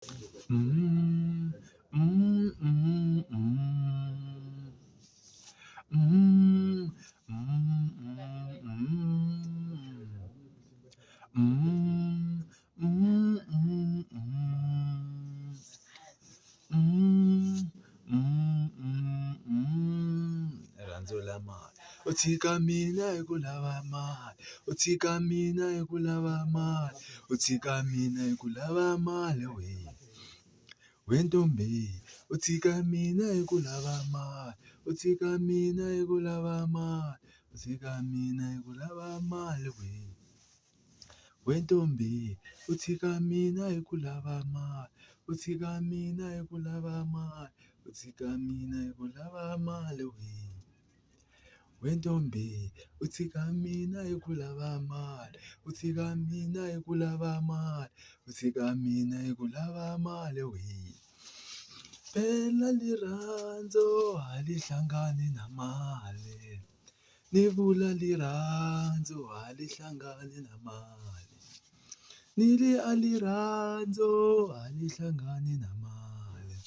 Mm, mm, mm, mm. Mm, mm, mm, mm. Mm, mm, mm, mm. Mm, mm, mm, mm. Rirhandzu la mali. U tshika mina hi ku lava mali. U tshika mina hi ku lava mali. U tshika mina hi ku lava mali wena. We ntombi, u tshika mina hi ku lava mali. U tshika mina hi ku lava mali. U tshika mina hi ku lava mali wena. We ntombi, u tshika mina hi ku lava mali. U tshika mina hi ku lava mali. U tshika mina hi ku lava mali wena. We ntombi, u tshika mina hi ku lava mali. U tshika mina hi ku lava mali. U tshika mina hi ku lava mali wena. Phela rirhandzu a li hlangani na mali. Ni vula rirhandzu a li hlangani na mali. Ni ri a rirhandzu a li hlangani na mali.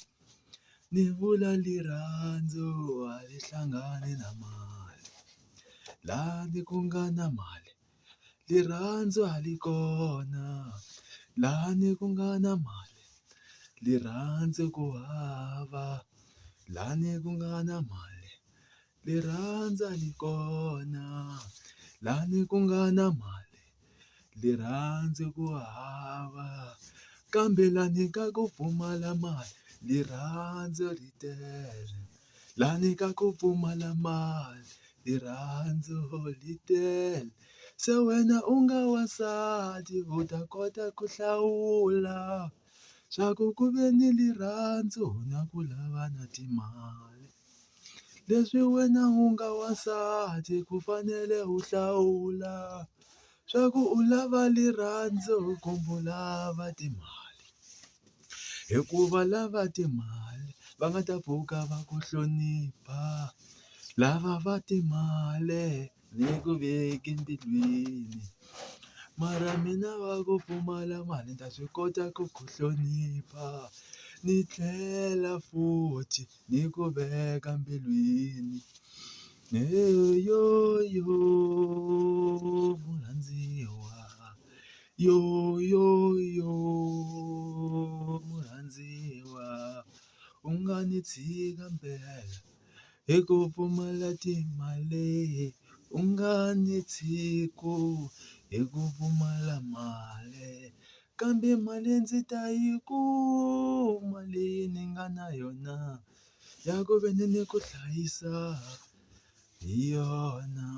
Ni vula rirhandzu a li hlangani na mali. Laha ku nga na mali, rirhandzu a li kona. Laha ku nga na mali, rirhandzu ku hava. Laha ku nga na mali, rirhandzu a li kona. Laha ku nga na mali, rirhandzu ku hava. Kambe laha ka ku pfumala mali, rirhandzu ri tele. Laha ka ku pfumala mali, rirhandzu ri tele. Se wena u nga wansati u ta kota ku hlawula swa ku ve ni rirhandzu na ku lava na timali. Leswi wena u nga wansati ku fanele u hlawula swa ku u lava rirhandzu kumbe u lava timali. Hikuva lava timali va nga ta pfuka va ku hlonipha. Lava va timali ni ku veki mbilwini. Mara mina va ku pfumala mali ni ta swi kota ku ku hlonipha. Ni tlhela futhi ni ku veka mbilwini. Yo yo murhandziwa. Yo yo yo murhandziwa. U nga ni tshika mbhela hi ku pfumala timali. U nga ni tshiku hi ku pfumala mali. Kambe mali ndzi ta yi kuma leyi ni nga na yona. Ya ku ve ni ku hlayisa hi yona.